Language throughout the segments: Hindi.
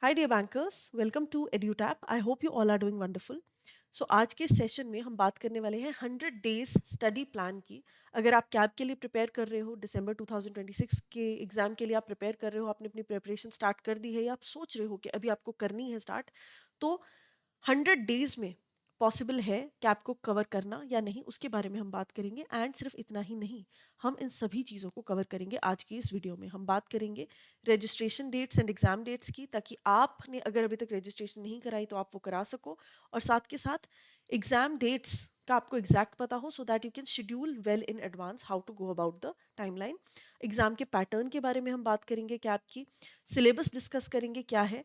Hi dear bankers, welcome to EduTap. I hope you all are doing wonderful. So आज के सेशन में हम बात करने वाले हैं 100 डेज स्टडी प्लान की। अगर आप कैब के लिए प्रिपेयर कर रहे हो, दिसंबर 2026 के एग्जाम के लिए आप प्रिपेयर कर रहे हो, आपने अपनी प्रिपरेशन स्टार्ट कर दी है या आप सोच रहे हो कि अभी आपको करनी है स्टार्ट, तो 100 डेज में पॉसिबल है कैब को कवर करना या नहीं, उसके बारे में हम बात करेंगे। एंड सिर्फ इतना ही नहीं, हम इन सभी चीज़ों को कवर करेंगे आज की इस वीडियो में। हम बात करेंगे registration dates and exam dates की, ताकि आपने अगर अभी तक रजिस्ट्रेशन नहीं कराई तो आप वो करा सको, और साथ के साथ एग्जाम डेट्स का आपको एग्जैक्ट पता हो, so that you can schedule well in advance how to go about the timeline. Exam के पैटर्न के बारे में हम बात करेंगे, कैब की सिलेबस डिस्कस करेंगे, क्या है,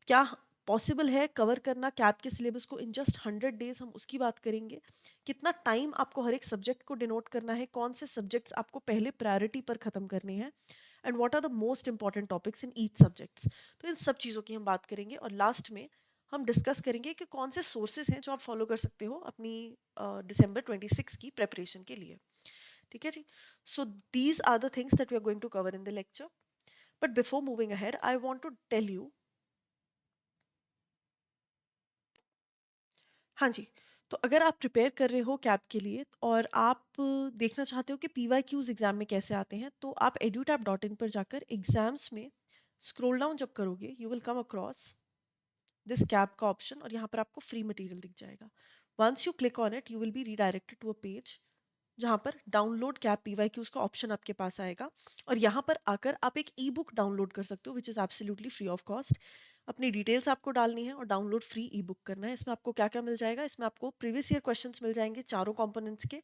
क्या पॉसिबल है कवर करना कैब के सिलेबस को इन जस्ट 100 डेज, हम उसकी बात करेंगे। कितना टाइम आपको हर एक सब्जेक्ट को डिनोट करना है, कौन से सब्जेक्ट्स आपको पहले प्रायोरिटी पर खत्म करने हैं, and what are the most important topics in each subjects. तो इन सब चीज़ों की हम बात करेंगे, और लास्ट में हम डिस्कस करेंगे कि कौन से सोर्सेज हैं जो आप फॉलो कर सकते हो अपनी दिसंबर 26 की प्रेपरेशन के लिए। ठीक है जी। So these are the things that we are going to cover in the lecture, but before moving ahead I want to tell you. हाँ जी, तो अगर आप प्रिपेयर कर रहे हो कैब के लिए और आप देखना चाहते हो कि पीवाईक्यूज़ एग्ज़ाम में कैसे आते हैं, तो आप edutap.in पर जाकर एग्ज़ाम्स में स्क्रॉल डाउन जब करोगे, you will come across this CAIIB का ऑप्शन, और यहाँ पर आपको फ्री मटेरियल दिख जाएगा। Once you click on it, you will be redirected to a page जहाँ पर डाउनलोड कैब पीवाईक्यूज़ का ऑप्शन आपके पास आएगा, और यहाँ पर आकर आप एक ई बुक डाउनलोड कर सकते हो, which is absolutely free of cost. अपनी डिटेल्स आपको डालनी है और डाउनलोड फ्री ई बुक करना है। इसमें आपको क्या क्या मिल जाएगा, इसमें आपको प्रीवियस ईयर क्वेश्चंस मिल जाएंगे चारों कंपोनेंट्स के,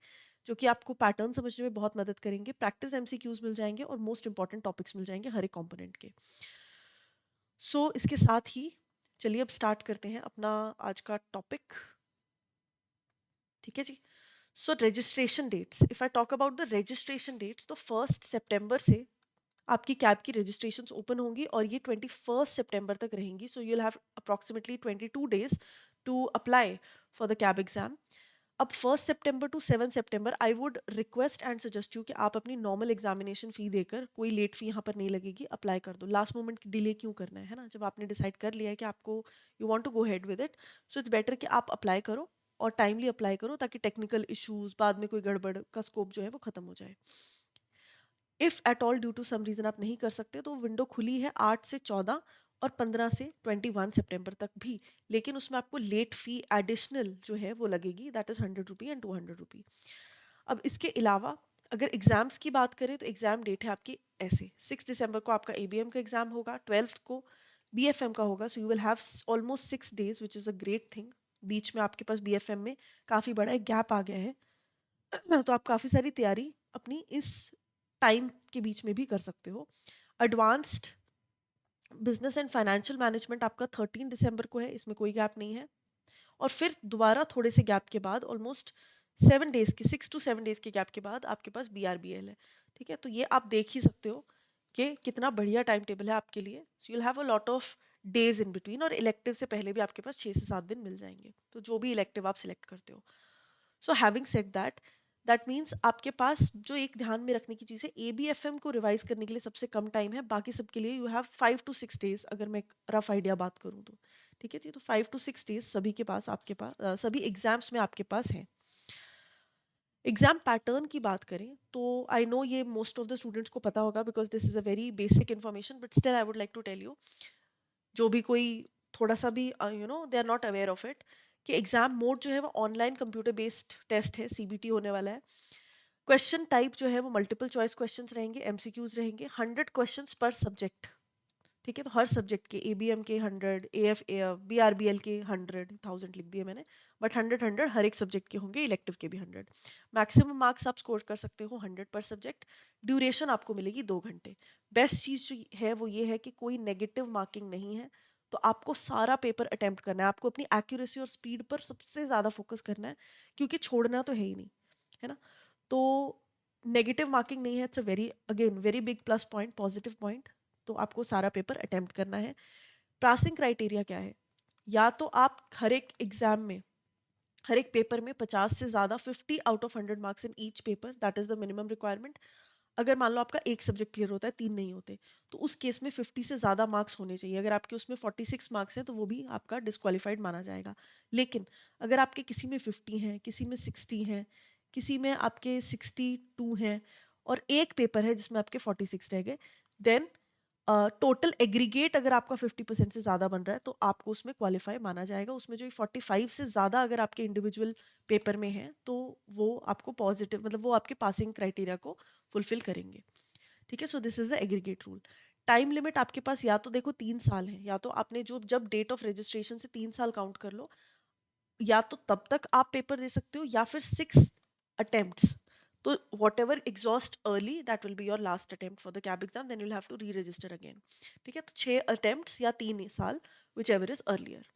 जो कि आपको पैटर्न समझने में बहुत मदद करेंगे। प्रैक्टिस एमसीक्यूज मिल जाएंगे और मोस्ट इंपॉर्टेंट टॉपिक्स मिल जाएंगे हर एक कंपोनेंट के। सो इसके साथ ही चलिए अब स्टार्ट करते हैं अपना आज का टॉपिक। ठीक है जी। So registration dates, if I talk about the registration dates, तो 1 सितंबर से आपकी कैब की रजिस्ट्रेशंस ओपन होंगी और ये 21 सितंबर तक रहेंगी। So you'll have approximately 22 days to apply for the CAIIB exam. अब 1 सितंबर टू 7 सितंबर I would request and suggest you कि आप अपनी नॉर्मल एग्जामिनेशन फी देकर, कोई लेट फी यहाँ पर नहीं लगेगी, अप्लाई कर दो। लास्ट मोमेंट डिले क्यों करना है ना, जब आपने डिसाइड कर लिया है कि आपको you want to go head with it, so it's better कि आप अप्लाई करो और टाइमली अप्लाई करो, ताकि टेक्निकल इश्यूज बाद में कोई गड़बड़ का स्कोप जो है वो खत्म हो जाए। If at all due to some reason आप नहीं कर सकते, तो विंडो खुली है 8 से 14 और 15 से 21 सितंबर तक भी, लेकिन उसमें आपको लेट फी एडिशनल जो है वो लगेगी, दैट इज़ 100 रुपी एंड 200 रुपी। अब इसके अलावा अगर एग्जाम्स की बात करें, तो एग्जाम डेट है आपकी ऐसे: 6 दिसंबर को आपका एबीएम का एग्जाम होगा, 12th को बीएफएम का होगा। So you will have almost 6 days, which is a great thing. बीच में आपके पास बीएफएम में काफ़ी बड़ा एक गैप आ गया है, तो आप काफ़ी सारी तैयारी अपनी इस टाइम के बीच में भी कर सकते हो। Advanced business and financial management आपका 13 दिसंबर को है, इसमें कोई गैप नहीं है। और फिर दोबारा थोड़े से गैप के बाद, ऑलमोस्ट 7 डेज के, 6 to 7 डेज के गैप के बाद आपके पास बीआरबीएल है। ठीक है, तो ये आप देख ही सकते हो कि कितना बढ़िया टाइम टेबल है आपके लिए। सो you'll have a lot of days in between, और इलेक्टिव से पहले भी आपके पास 6 से 7 दिन मिल जाएंगे, तो जो भी इलेक्टिव आप सिलेक्ट करते हो। So having said that means आपके पास जो एक ध्यान में रखने की चीज़ है, एबीएफएम को रिवाइज करने के लिए सबसे कम टाइम है, बाकी सबके लिए यू हैव 5 to 6 डेज, अगर मैं रफ आइडिया बात करूँ तो। ठीक है जी, तो 5 to 6 डेज सभी के पास, आपके पास सभी एग्जाम्स में आपके पास हैं। एग्जाम पैटर्न की बात करें तो आई नो ये मोस्ट ऑफ द स्टूडेंट्स को पता होगा, because this is a very basic information, but still I would like to tell you, जो भी कोई थोड़ा सा भी they are not aware of it, कि एग्जाम मोड जो है वो ऑनलाइन कंप्यूटर बेस्ड टेस्ट है, सीबीटी होने वाला है। क्वेश्चन टाइप जो है वो मल्टीपल चॉइस क्वेश्चंस रहेंगे, एमसीक्यूज रहेंगे, 100 क्वेश्चंस पर सब्जेक्ट। ठीक है, तो हर सब्जेक्ट के, एबीएम के 100, एएफ बीआरबीएल के 100, 1000 लिख दिए मैंने, बट 100 हर एक सब्जेक्ट के होंगे, इलेक्टिव के भी 100। मैक्सिमम मार्क्स आप स्कोर कर सकते हो 100 पर सब्जेक्ट। ड्यूरेशन आपको मिलेगी 2 घंटे। बेस्ट चीज़ जो है वो ये है कि कोई नेगेटिव मार्किंग नहीं है, तो आपको सारा पेपर अटेम्प्ट करना है, आपको अपनी एक्यूरेसी और स्पीड पर सबसे ज़्यादा फोकस करना है, क्योंकि छोड़ना तो है ही नहीं, है ना। तो नेगेटिव मार्किंग नहीं है, it's a very, again very big plus point, positive point. तो आपको सारा पेपर अटेम्प्ट करना है। पासिंग क्राइटेरिया क्या है, या तो आप हर एक एग्जाम में, हर एक पेपर में 50 से ज़्यादा, 50 out of 100 marks in each paper, that is the minimum requirement. अगर मान लो आपका एक सब्जेक्ट क्लियर होता है, 3 नहीं होते, तो उस केस में 50 से ज़्यादा मार्क्स होने चाहिए। अगर आपके उसमें 46 मार्क्स हैं तो वो भी आपका डिस्क्वालिफाइड माना जाएगा। लेकिन अगर आपके किसी में 50 हैं, किसी में 60 हैं, किसी में आपके 62 हैं और एक पेपर है जिसमें आपके 46 रह गए, देन टोटल एग्रीगेट अगर आपका 50% से ज़्यादा बन रहा है तो आपको उसमें क्वालिफाई माना जाएगा। उसमें जो 45 से ज़्यादा अगर आपके इंडिविजुअल पेपर में है तो वो आपको पॉजिटिव, मतलब वो आपके पासिंग क्राइटेरिया को फुलफिल करेंगे। ठीक है, so this is the aggregate rule. Time limit आपके पास या तो देखो 3 साल है, या तो आपने जो जब डेट ऑफ रजिस्ट्रेशन से 3 साल काउंट कर लो, या तो तब तक आप पेपर दे सकते हो या फिर 6 अटेम्प्ट्स। तो whatever exhaust early that will be your last attempt for the CAIIB exam, then you'll have to re register again. ठीक है, तो 6 अटेम्प्ट्स या 3 साल, विच एवर इज अर्लियर।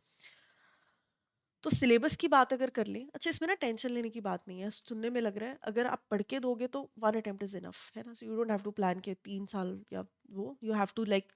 तो सिलेबस की बात अगर कर लें, अच्छा इसमें ना टेंशन लेने की बात नहीं है, सुनने में लग रहा है अगर आप पढ़ के दोगे तो 1 अटेम्प्ट इज इनफ है ना, so you don't have to plan के 3 साल या वो, you have to like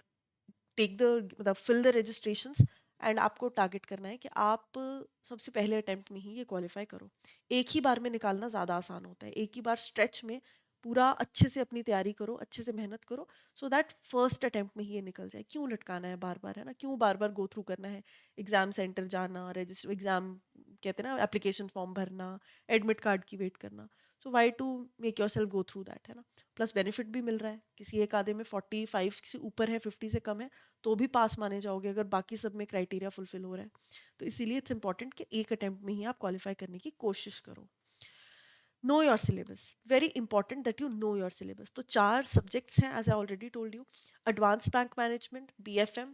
take the, मतलब फिल द रजिस्ट्रेशंस, एंड आपको टारगेट करना है कि आप सबसे पहले अटेम्प्ट में ही ये क्वालिफाई करो। एक ही बार में निकालना ज़्यादा आसान होता है, एक ही बार स्ट्रेच में पूरा अच्छे से अपनी तैयारी करो, अच्छे से मेहनत करो, सो दैट फर्स्ट अटेम्प्ट में ही ये निकल जाए। क्यों लटकाना है बार बार, है ना, क्यों बार बार गो थ्रू करना है, एग्जाम सेंटर जाना, रजिस्टर एग्जाम कहते हैं ना, एप्लीकेशन फॉर्म भरना, एडमिट कार्ड की वेट करना। So why to make yourself go through that, है ना। प्लस बेनिफिट भी मिल रहा है, किसी एक आधे में 45 से ऊपर है, 50 से कम है तो भी पास माने जाओगे अगर बाकी सब में क्राइटेरिया फुलफिल हो रहा है। तो इसीलिए इट्स इंपॉर्टेंट कि एक अटेम्प्ट में ही आप क्वालिफाई करने की कोशिश करो। Know your syllabus, very important that you know your syllabus. तो 4 सब्जेक्ट्स हैं, as I already told you, advanced bank management, BFM,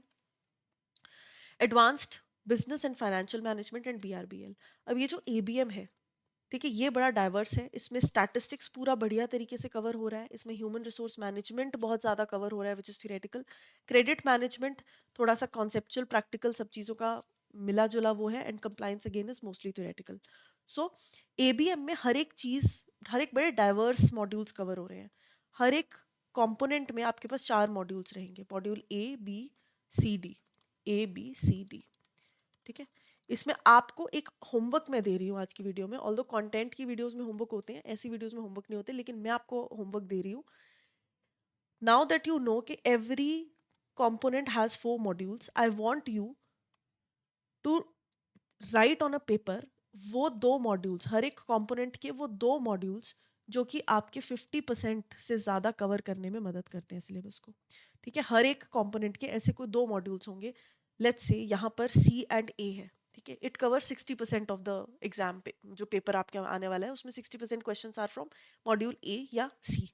advanced business and financial management and BRBL। अब ये जो ABM है, ठीक है, ये बड़ा डाइवर्स है, इसमें स्टैटिस्टिक्स पूरा बढ़िया तरीके से कवर हो रहा है, इसमें ह्यूमन रिसोर्स मैनेजमेंट बहुत ज़्यादा कवर हो रहा है which is theoretical, credit management थोड़ा सा कॉन्सेप्चुअल प्रैक्टिकल सब चीज़ों का मिला जुला वो है, and compliance again is mostly theoretical. So ABM में हर एक चीज़, हर एक बड़े डाइवर्स मॉड्यूल्स कवर हो रहे हैं। हर एक कंपोनेंट में आपके पास 4 मॉड्यूल्स रहेंगे, module A B C D, A B C D। ठीक है, इसमें आपको एक होमवर्क मैं दे रही हूँ आज की वीडियो में, ऑल्दो कंटेंट की वीडियोस में होमवर्क होते हैं, ऐसी वीडियोस में होमवर्क नहीं होते, लेकिन मैं आपको होमवर्क दे रही हूँ। नाउ दैट यू नो कि every component has 4 modules, I want you to write on a paper वो 2 मॉड्यूल्स, हर एक कंपोनेंट के वो 2 मॉड्यूल्स जो कि आपके 50% से ज़्यादा कवर करने में मदद करते हैं सिलेबस को। ठीक है, हर एक कंपोनेंट के ऐसे कोई 2 मॉड्यूल्स होंगे। लेट्स से यहाँ पर C&A है, ठीक है, it cover 60% of the exam पे, जो पेपर आपके आने वाला है उसमें 60% questions are from module A या C।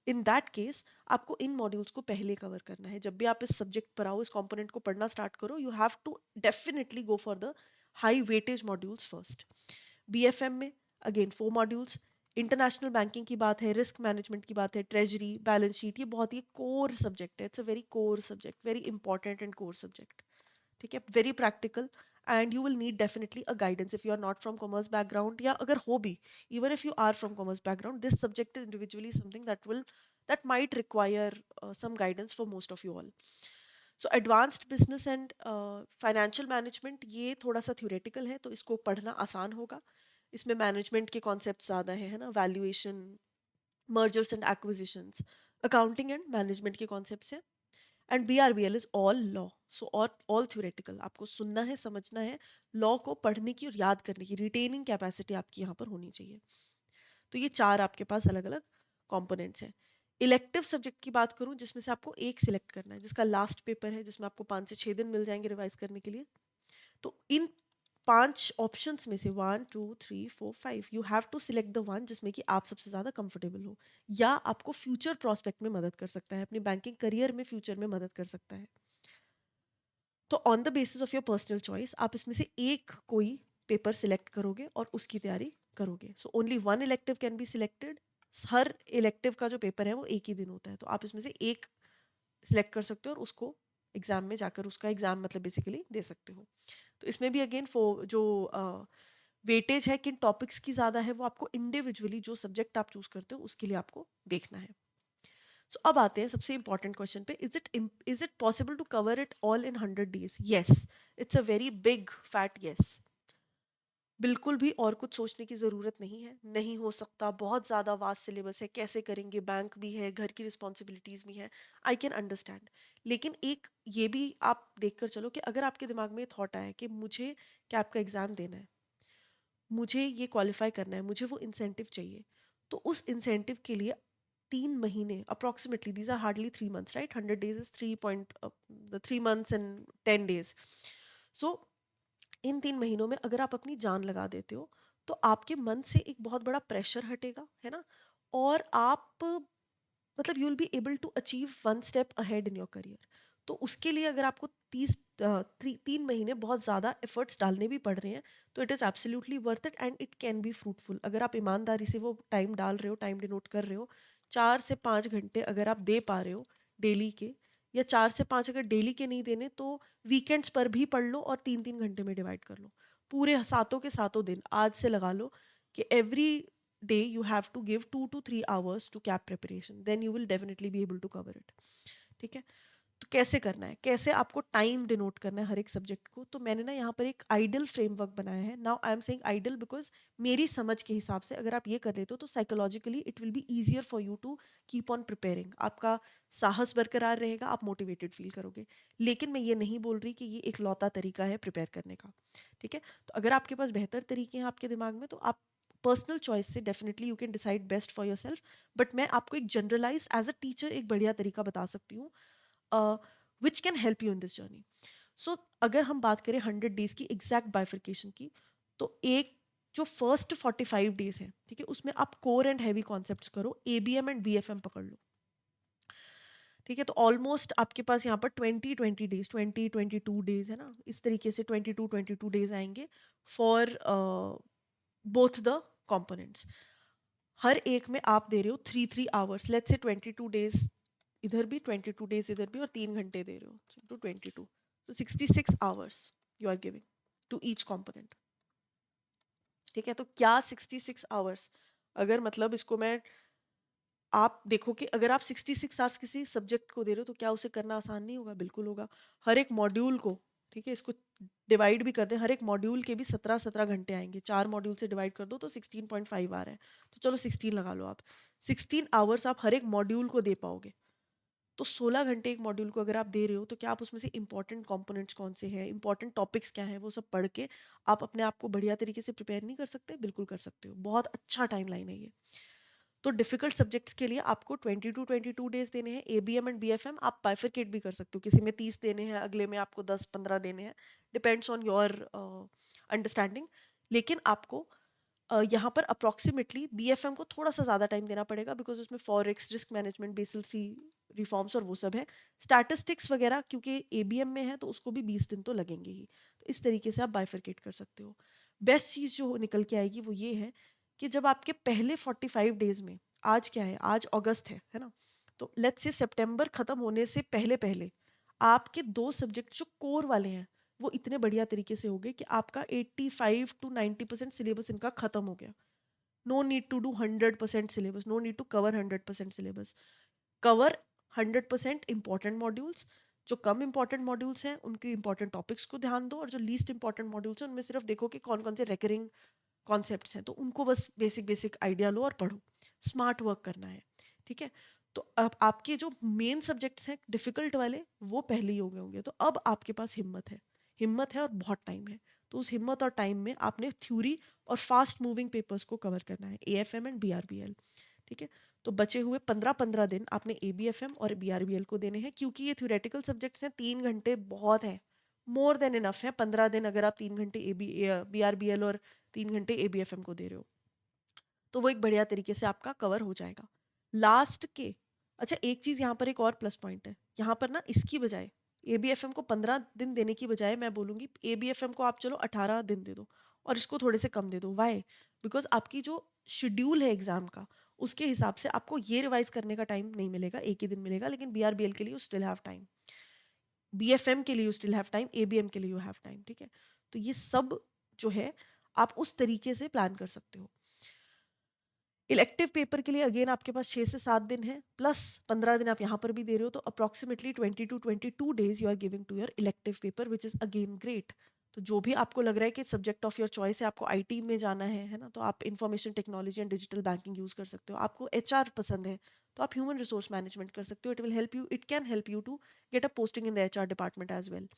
इन दैट केस आपको इन मॉड्यूल्स को पहले कवर करना है। जब भी आप इस सब्जेक्ट पर आओ, इस कंपोनेंट को पढ़ना स्टार्ट करो, you have to definitely go for the high weightage modules first. BFM में अगेन 4 मॉड्यूल्स, इंटरनेशनल बैंकिंग की बात है, रिस्क मैनेजमेंट की बात है, ट्रेजरी, बैलेंस शीट, ये बहुत ही कोर सब्जेक्ट है, it's a very core subject, very important and core subject. ठीक है, very practical, and you will need definitely a guidance if you are not from commerce background, या अगर हो भी, even if you are from commerce background, this subject is individually something that might require some guidance for most of you all. So advanced business and financial management ये थोड़ा सा theoretical है, तो इसको पढ़ना आसान होगा। इसमें मैनेजमेंट के कॉन्सेप्ट ज़्यादा है ना, valuation, mergers and acquisitions, accounting and management के कॉन्सेप्ट्स हैं। And BRBL is all law, so all theoretical, आपको सुनना है, समझना है, लॉ को पढ़ने की और याद करने की रिटेनिंग कैपेसिटी आपकी यहाँ पर होनी चाहिए। तो ये 4 आपके पास अलग अलग कंपोनेंट्स हैं। इलेक्टिव सब्जेक्ट की बात करूं जिसमें से आपको एक सिलेक्ट करना है, जिसका लास्ट पेपर है, जिसमें आपको 5 से 6 दिन मिल जाएंगे रिवाइज करने के लिए। तो इन 5 ऑप्शंस में से 1 2 3 4 5 you have to select the one जिसमें कि आप सबसे ज़्यादा कंफर्टेबल हो, या आपको फ्यूचर प्रोस्पेक्ट में मदद कर सकता है, अपनी बैंकिंग करियर में फ्यूचर में मदद कर सकता है। तो on the basis of your personal choice आप इसमें से एक कोई पेपर सिलेक्ट करोगे और उसकी तैयारी करोगे। So only one elective can be selected. Her elective का जो पेपर है वो एक ही दिन होता है, तो आप इसमें से एक सिलेक्ट कर सकते हो और उसको एग्जाम में जाकर उसका एग्जाम मतलब बेसिकली दे सकते हो। तो इसमें भी अगेन जो वेटेज है किन टॉपिक्स की ज़्यादा है वो आपको इंडिविजुअली जो सब्जेक्ट आप चूज करते हो उसके लिए आपको देखना है। सो अब आते हैं सबसे इंपॉर्टेंट क्वेश्चन पे, is it possible to cover it all in 100 days? यस, it's a very big fat yes. बिल्कुल भी और कुछ सोचने की ज़रूरत नहीं है, नहीं हो सकता, बहुत ज़्यादा वास्ट सिलेबस है, कैसे करेंगे, बैंक भी है, घर की रिस्पॉन्सिबिलिटीज़ भी हैं, आई कैन अंडरस्टैंड। लेकिन एक ये भी आप देख कर चलो कि अगर आपके दिमाग में ये थॉट आया कि मुझे कैब का एग्ज़ाम देना है, मुझे ये क्वालिफाई करना है, मुझे वो इंसेंटिव चाहिए, तो उस इंसेंटिव के लिए 3 महीने approximately, these are hardly 3 months, right, 100 days is 3.3 months and 10 days। So इन 3 महीनों में अगर आप अपनी जान लगा देते हो तो आपके मन से एक बहुत बड़ा प्रेशर हटेगा, है ना, और आप मतलब you will be able to achieve 1 step ahead in your career. तो उसके लिए अगर आपको 3 महीने बहुत ज़्यादा एफर्ट्स डालने भी पड़ रहे हैं तो it is absolutely worth it and it can be fruitful अगर आप ईमानदारी से वो टाइम डाल रहे हो, टाइम डिनोट कर रहे हो। 4 से 5 घंटे अगर आप दे पा रहे हो डेली के, या 4 से 5 अगर डेली के नहीं देने तो वीकेंड्स पर भी पढ़ लो और 3-3 घंटे में डिवाइड कर लो। पूरे सातों के सातों दिन आज से लगा लो कि every day you have to give 2 to 3 hours to cap preparation, then you will definitely be able to cover it। ठीक है, तो कैसे करना है, कैसे आपको टाइम डिनोट करना है हर एक सब्जेक्ट को, तो मैंने ना यहाँ पर एक आइडल फ्रेमवर्क बनाया है। Now I am saying ideal because मेरी समझ के हिसाब से अगर आप ये कर लेते हो तो psychologically it will be easier for you to keep on preparing. आपका साहस बरकरार रहेगा, आप मोटिवेटेड फील करोगे। लेकिन मैं ये नहीं बोल रही कि ये एक लौता तरीका है प्रिपेयर करने का। ठीक है, तो अगर आपके पास बेहतर तरीके हैं आपके दिमाग में तो आप पर्सनल चॉइस से definitely you can decide best for your self. But मैं आपको एक जनरलाइज एज अ टीचर एक बढ़िया तरीका बता सकती हूँ which can help you in this journey. So अगर हम बात करें 100 days की एग्जैक्ट बाइफिकेशन की, तो एक जो फर्स्ट 45 days है, ठीक है, उसमें आप कोर एंड हैवी कॉन्सेप्ट्स करो, एबीएम एंड बीएफएम पकड़ लो। ठीक है, तो ऑलमोस्ट आपके पास यहाँ पर 20-20 days, 20-22 days है ना, इस तरीके से 22-22 days आएंगे फॉर बोथ द कंपोनेंट्स। हर एक में आप दे रहे हो 3-3 hours, लेट्स से 22 days इधर भी, 22 days इधर भी, और 3 घंटे दे रहे हो टू 22, तो 66 hours you are giving to each component. ठीक है, तो क्या 66 hours, अगर मतलब इसको मैं, आप देखो कि अगर आप 66 आवर्स किसी सब्जेक्ट को दे रहे हो तो क्या उसे करना आसान नहीं होगा? बिल्कुल होगा। हर एक मॉड्यूल को, ठीक है, इसको डिवाइड भी कर दें, हर एक मॉड्यूल के भी 17-17 घंटे आएंगे, 4 मॉड्यूल से डिवाइड कर दो तो 16.5 आ रहा है, तो चलो 16 लगा लो आप। 16 hours आप हर एक मॉड्यूल को दे पाओगे, तो 16 घंटे एक मॉड्यूल को अगर आप दे रहे हो तो क्या आप उसमें से इंपॉर्टेंट कंपोनेंट्स कौन से हैं, इंपॉर्टेंट टॉपिक्स क्या हैं, वो सब पढ़ के आप अपने आप को बढ़िया तरीके से प्रिपेयर नहीं कर सकते? बिल्कुल कर सकते हो, बहुत अच्छा टाइम लाइन है ये। तो डिफिकल्ट सब्जेक्ट्स के लिए आपको 22 देने हैं, एबीएम एंड बीएफएम आप बाइफरकेट भी कर सकते हो, किसी में 30 देने हैं, अगले में आपको 10-15 देने हैं, डिपेंड्स ऑन योर अंडरस्टैंडिंग। लेकिन आपको यहाँ पर अप्रॉक्सीमेटली बीएफएम को थोड़ा सा ज़्यादा टाइम देना पड़ेगा बिकॉज उसमें forex, risk management, basal three reforms और वो सब है। स्टैटिस्टिक्स वगैरह क्योंकि एबीएम में है तो उसको भी 20 दिन तो लगेंगे ही, तो इस तरीके से आप बाइफरकेट कर सकते हो। बेस्ट चीज़ जो निकल के आएगी वो ये है कि जब आपके पहले 45 days में, आज क्या है, आज अगस्त है ना, तो लेट्स से सितंबर खत्म होने से पहले पहले आपके 2 सब्जेक्ट जो कोर वाले हैं वो इतने बढ़िया तरीके से हो गए कि आपका 85 to 90% सिलेबस इनका खत्म हो गया। No need to do 100% syllabus, no need to cover 100% syllabus, cover 100% important modules. जो कम इंपॉर्टेंट मॉड्यूल्स हैं उनके इंपॉर्टेंट टॉपिक्स को ध्यान दो, और जो लीस्ट इंपॉर्टेंट मॉड्यूल्स हैं उनमें सिर्फ देखो कि कौन कौन से रेकरिंग कॉन्सेप्ट्स हैं, तो उनको बस बेसिक बेसिक आइडिया लो और पढ़ो। स्मार्ट वर्क करना है, ठीक है। तो अब आपके जो मेन सब्जेक्ट्स हैं डिफिकल्ट वाले वो पहले ही हो गए होंगे, तो अब आपके पास हिम्मत है, हिम्मत है और बहुत टाइम है। तो उस हिम्मत और टाइम में आपने थ्योरी और फास्ट मूविंग पेपर्स को कवर करना है, एएफएम एंड बीआरबीएल। ठीक है, तो बचे हुए 15-15 दिन आपने एबीएफएम और बीआरबीएल को देने हैं, क्योंकि ये थ्योरेटिकल सब्जेक्ट्स हैं, 3 घंटे बहुत है, मोर देन इनफ है। 15 दिन अगर आप 3 घंटे बीआरबीएल और 3 घंटे एबीएफएम को दे रहे हो तो वो एक बढ़िया तरीके से आपका कवर हो जाएगा लास्ट के। अच्छा, एक चीज यहाँ पर एक और प्लस पॉइंट है, यहाँ पर ना इसकी बजाय एबीएफएम को 15 दिन देने की बजाय मैं बोलूंगी एबीएफएम को आप चलो 18 दिन दे दो और इसको थोड़े से कम दे दो। वाई? बिकॉज आपकी जो शेड्यूल है एग्जाम का उसके हिसाब से आपको ये रिवाइज करने का टाइम नहीं मिलेगा, एक ही दिन मिलेगा, लेकिन बीआरबीएल के लिए you still have time, BFM के लिए you still have time, ABM के लिए यू हैव टाइम। ठीक है, तो ये सब जो है आप उस तरीके से प्लान कर सकते हो। इलेक्टिव पेपर के लिए अगेन आपके पास 6 से 7 दिन है, प्लस 15 दिन आप यहाँ पर भी दे रहे हो, तो approximately 20 to 22 days you are giving to your elective paper which is again great. तो जो भी आपको लग रहा है कि सब्जेक्ट ऑफ योर चॉइस है, आपको आईटी में जाना है ना, तो आप information technology and digital banking use कर सकते हो। आपको एचआर पसंद है तो आप ह्यूमन रिसोर्स मैनेजमेंट कर सकते हो। It will help you, it can help you to get a posting in the HR department as well,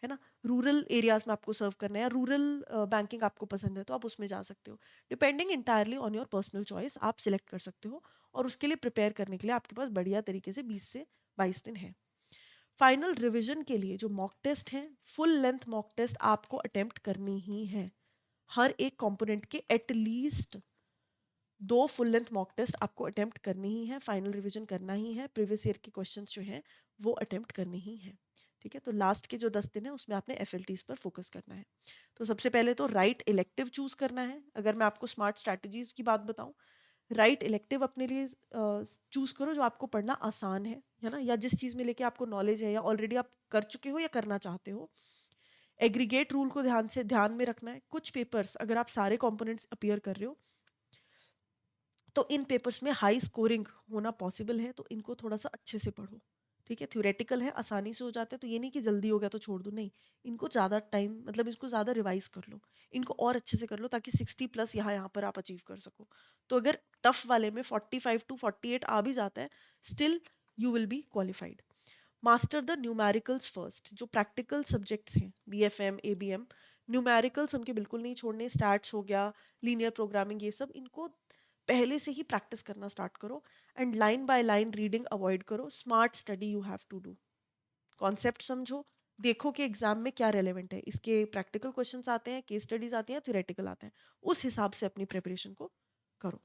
है ना। रूरल एरियाज में आपको सर्व करना है, रूरल बैंकिंग आपको पसंद है तो आप उसमें जा सकते हो। Depending entirely on your personal choice आप सिलेक्ट कर सकते हो, और उसके लिए प्रिपेयर करने के लिए आपके पास बढ़िया तरीके से 20 से 22 दिन है। फाइनल रिवीजन के लिए जो मॉक टेस्ट है, फुल लेंथ मॉक टेस्ट आपको अटेम्प्ट करनी ही है। हर एक कंपोनेंट के at least 2 full length mock test आपको अटेम्प्ट करनी ही है, फाइनल रिवीजन करना ही है, प्रीवियस ईयर के क्वेश्चंस जो हैं वो अटेम्प्ट करने ही है। ठीक है, तो लास्ट के जो 10 दिन है उसमें आपने एफएलटीज पर फोकस करना है। तो सबसे पहले तो राइट इलेक्टिव चूज करना है। अगर मैं आपको स्मार्ट स्ट्रैटेजीज की बात बताऊं, राइट इलेक्टिव अपने लिए चूज करो जो आपको पढ़ना आसान है ना, या जिस चीज में लेके आपको नॉलेज है या ऑलरेडी आप कर चुके हो या करना चाहते हो। एग्रीगेट रूल को ध्यान में रखना है। कुछ पेपर्स अगर आप सारे कंपोनेंट्स अपीयर कर रहे हो तो इन पेपर्स में हाई स्कोरिंग होना पॉसिबल है, तो इनको थोड़ा सा अच्छे से पढ़ो। ठीक है, थ्योरेटिकल है, आसानी से हो जाते हैं, तो ये नहीं कि जल्दी हो गया तो छोड़ दो, नहीं। इनको ज़्यादा टाइम, मतलब इसको ज़्यादा रिवाइज कर लो, इनको और अच्छे से कर लो ताकि 60+ यहाँ पर आप अचीव कर सको। तो अगर टफ वाले में 45 to 48 आ भी जाता है, still you will B qualified. Master the numericals first. जो प्रैक्टिकल सब्जेक्ट्स हैं, बीएफएम, एबीएम, न्यूमेरिकल्स उनके बिल्कुल नहीं छोड़ने। स्टैट्स हो गया, लीनियर प्रोग्रामिंग, ये सब इनको पहले से ही प्रैक्टिस करना स्टार्ट करो। And line by line reading avoid करो। Smart study you have to do. Concept समझो, देखो कि एग्जाम में क्या रेलेवेंट है, इसके प्रैक्टिकल क्वेश्चंस आते हैं, केस स्टडीज आती हैं, थ्योरेटिकल आते हैं, उस हिसाब से अपनी प्रिपरेशन को करो।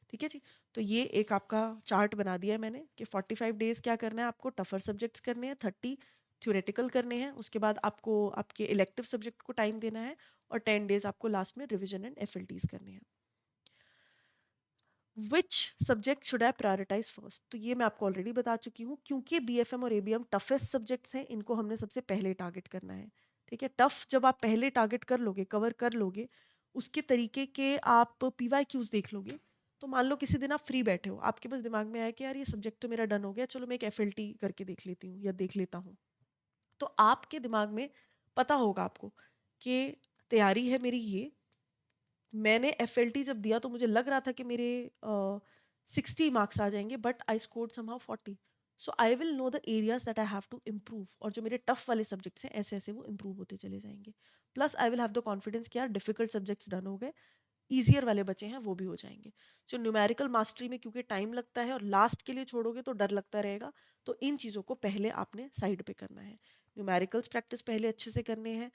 ठीक है जी। तो ये एक आपका चार्ट बना दिया है मैंने कि 45 डेज क्या करना है आपको। टफर सब्जेक्ट्स करने हैं, 30 थ्योरेटिकल करने हैं, उसके बाद आपको आपके इलेक्टिव सब्जेक्ट को टाइम देना है, और 10 डेज आपको लास्ट में रिविजन एंड एफएलटीज करने हैं। Which subject should I prioritise first, तो ये मैं आपको ऑलरेडी बता चुकी हूँ। क्योंकि बीएफएम और एबीएम टफेस्ट सब्जेक्ट्स हैं, इनको हमने सबसे पहले टारगेट करना है। ठीक है, टफ जब आप पहले टारगेट कर लोगे, कवर कर लोगे, उसके तरीके के आप पीवाई क्यूज देख लोगे, तो मान लो किसी दिन आप फ्री बैठे हो, आपके पास दिमाग में आया कि यार ये सब्जेक्ट तो मेरा डन हो गया, चलो मैं एक एफएलटी करके देख लेती हूँ या देख लेता हूँ। तो आपके दिमाग में पता होगा आपको कि तैयारी है मेरी ये, मैंने एफएलटी जब दिया तो मुझे लग रहा था कि मेरे 60 मार्क्स आ जाएंगे, but I scored somehow 40। So I will know the areas that I have to improve, और जो मेरे टफ वाले सब्जेक्ट्स हैं ऐसे ऐसे वो इम्प्रूव होते चले जाएंगे। Plus I will have the confidence कि यार डिफिकल्ट सब्जेक्ट्स डन हो गए, ईजियर वाले बचे हैं वो भी हो जाएंगे। जो न्यूमेरिकल मास्टरी में क्योंकि टाइम लगता है और लास्ट के लिए छोड़ोगे तो डर लगता रहेगा, तो इन चीज़ों को पहले आपने साइड पे करना है। न्यूमेरिकल्स प्रैक्टिस पहले अच्छे से करने हैं।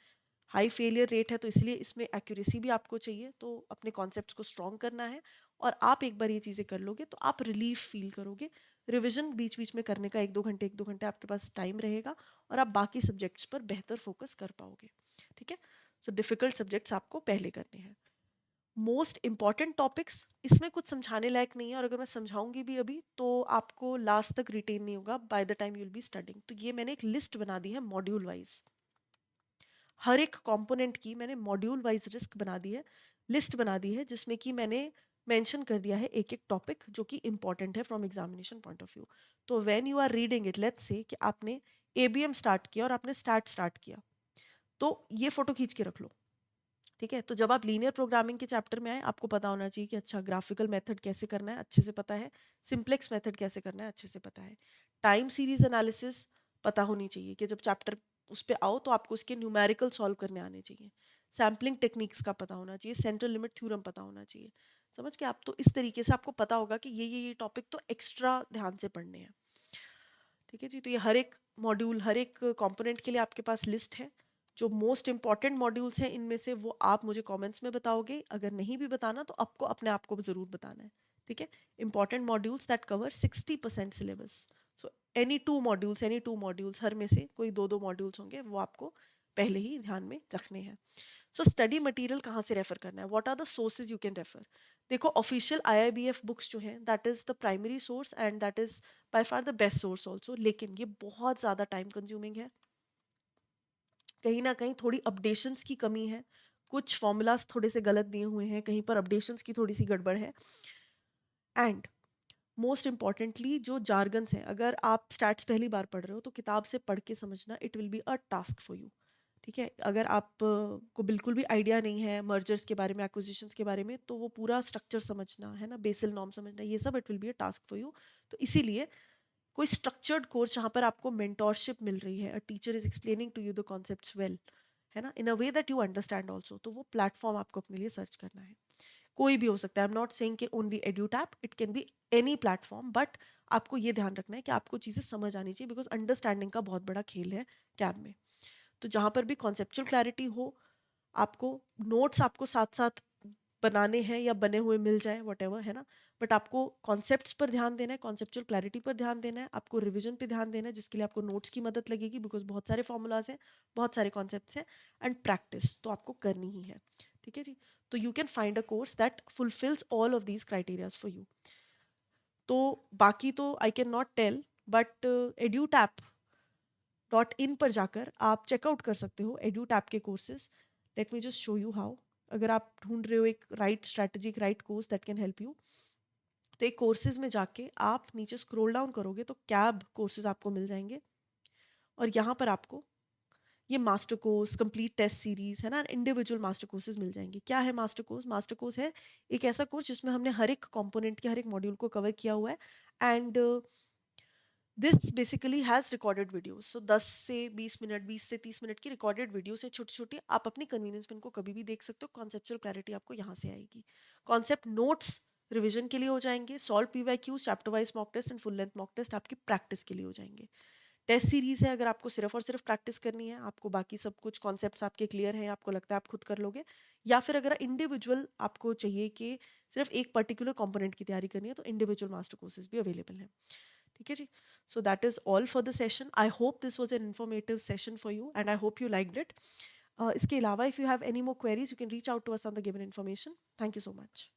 हाई फेलियर रेट है तो इसलिए इसमें एक्यूरेसी भी आपको चाहिए, तो अपने कॉन्सेप्ट्स को स्ट्रॉन्ग करना है। और आप एक बार ये चीज़ें कर लोगे तो आप रिलीफ फील करोगे। रिवीजन बीच बीच में करने का 1-2 घंटे आपके पास टाइम रहेगा, और आप बाकी सब्जेक्ट्स पर बेहतर फोकस कर पाओगे। ठीक है, सो डिफिकल्ट सब्जेक्ट्स आपको पहले करने हैं। मोस्ट इंपॉर्टेंट टॉपिक्स, इसमें कुछ समझाने लायक नहीं है, और अगर मैं समझाऊंगी भी अभी तो आपको लास्ट तक रिटेन नहीं होगा by the time you will be studying. तो ये मैंने एक लिस्ट बना दी है मॉड्यूल वाइज, हर एक कंपोनेंट की मैंने मॉड्यूल वाइज रिस्क बना दी है, लिस्ट बना दी है, जिसमें कि मैंने मेंशन कर दिया है एक एक टॉपिक जो कि इंपॉर्टेंट है from examination point of view. तो when you are reading it, let's say कि आपने एबीएम स्टार्ट किया और आपने स्टार्ट किया, तो ये फोटो खींच के रख लो। ठीक है, तो जब आप लीनियर प्रोग्रामिंग के चैप्टर में आए, आपको पता होना चाहिए कि अच्छा ग्राफिकल मेथड कैसे करना है, अच्छे से पता है। सिंप्लेक्स मेथड कैसे करना है, अच्छे से पता है। टाइम सीरीज एनालिसिस पता होनी चाहिए कि जब चैप्टर उस पे आओ तो आपको उसके न्यूमेरिकल सॉल्व करने आने चाहिए। सैम्पलिंग टेक्निक्स का पता होना चाहिए, सेंट्रल लिमिट थ्योरम पता होना चाहिए। समझ के आप, तो इस तरीके से आपको पता होगा कि ये टॉपिक तो एक्स्ट्रा ध्यान से पढ़ने हैं। ठीक है जी, तो ये हर एक मॉड्यूल, हर एक कंपोनेंट के लिए आपके पास लिस्ट है। जो मोस्ट इंपॉर्टेंट मॉड्यूल्स हैं इनमें से वो आप मुझे कमेंट्स में बताओगे, अगर नहीं भी बताना तो आपको अपने आप को ज़रूर बताना है। ठीक है, important modules that cover 60% syllabus. So any two modules हर में से कोई दो दो मॉड्यूल्स होंगे, वो आपको पहले ही ध्यान में रखने हैं। सो स्टडी मटेरियल कहाँ से रेफर करना है, what are the sources you can refer. देखो ऑफिशियल आईआईबीएफ बुक्स जो हैं that is the primary source and that is by far the best source also, लेकिन ये बहुत ज़्यादा टाइम कंज्यूमिंग है। कहीं ना कहीं थोड़ी अपडेशंस की कमी है, कुछ फॉर्मूलाज थोड़े से गलत दिए हुए हैं, कहीं पर अपडेशंस की थोड़ी सी गड़बड़ है। एंड मोस्ट इंपॉर्टेंटली जो जार्गन्स हैं, अगर आप स्टैट्स पहली बार पढ़ रहे हो तो किताब से पढ़ के समझना, it will be a task for you. ठीक है? अगर आप को बिल्कुल भी आइडिया नहीं है मर्जर्स के बारे में, एक्विजिशंस के बारे में, तो वो पूरा स्ट्रक्चर समझना, है ना? बेसिल नॉर्म समझना, ये सब it will be a task for you. तो इसीलिए कोई स्ट्रक्चर्ड कोर्स जहाँ पर आपको मेंटोरशिप मिल रही है, a teacher is explaining to you the concepts well, है ना? In a way that you understand also, तो वो प्लेटफॉर्म आपको अपने लिए सर्च करना है। कोई भी हो सकता है, आई एम नॉट सेइंग कि only Edutap, it can be any platform, but आपको ये ध्यान रखना है कि आपको चीज़ें समझ आनी चाहिए, बिकॉज अंडरस्टैंडिंग का बहुत बड़ा खेल है कैब में। तो जहाँ पर भी कॉन्सेप्चुअल क्लैरिटी हो, आपको नोट्स आपको साथ साथ बनाने हैं या बने हुए मिल जाए, वटेवर, है ना? बट आपको कॉन्सेप्ट्स पर ध्यान देना है, कॉन्सेप्चुअल क्लैरिटी पर ध्यान देना है, आपको रिवीजन पे ध्यान देना है, जिसके लिए आपको नोट्स की मदद लगेगी, बिकॉज बहुत सारे फॉर्मूलाज हैं, बहुत सारे कॉन्सेप्ट्स हैं, एंड प्रैक्टिस तो आपको करनी ही है। ठीक है जी? तो you can find a course that fulfils all of these criterias for you. तो बाकी तो I can not tell, but edutap.in पर जाकर आप चेकआउट कर सकते हो edutap के courses. Let me just show you how. अगर आप ढूंढ रहे हो एक राइट स्ट्रैटेजी, एक right course that can help you, तो एक कोर्सेज में जाके आप नीचे स्क्रॉल डाउन करोगे तो कैब कोर्सेज आपको मिल जाएंगे, और यहाँ पर आपको ये master course, complete test series, है ना, इंडिविजुअल मास्टर कोर्सेज मिल जाएंगे। क्या है मास्टर कोर्स? मास्टर कोर्स है एक ऐसा कोर्स जिसमें हमने हर एक कंपोनेंट के हर एक मॉड्यूल को कवर किया हुआ है, and this basically has recorded videos. So 10 से 20 मिनट, 20 से 30 मिनट की रिकॉर्डेड वीडियोस है, छोटी छोटी, आप अपनी कन्वीनियंस में इनको कभी भी देख सकते हो। कॉन्सेप्चुअल क्लैरिटी आपको यहाँ से आएगी। कॉन्सेप्ट नोट्स रिवीजन के लिए हो जाएंगे, solve PYQs, chapter wise mock test and full length mock test आपकी प्रैक्टिस के लिए हो जाएंगे। टेस्ट सीरीज है, अगर आपको सिर्फ और सिर्फ प्रैक्टिस करनी है, आपको बाकी सब कुछ कॉन्सेप्ट्स आपके क्लियर हैं, आपको लगता है आप खुद कर लोगे, या फिर अगर इंडिविजुअल आपको चाहिए कि सिर्फ एक पर्टिकुलर कंपोनेंट की तैयारी करनी है, तो इंडिविजुअल मास्टर कोर्सेज भी अवेलेबल हैं। ठीक है जी? So that is all for the session. I hope this was an informative session for you and I hope you liked it. इसके अलावा if you have any more queries you can reach out to us on the given information. Thank you so much.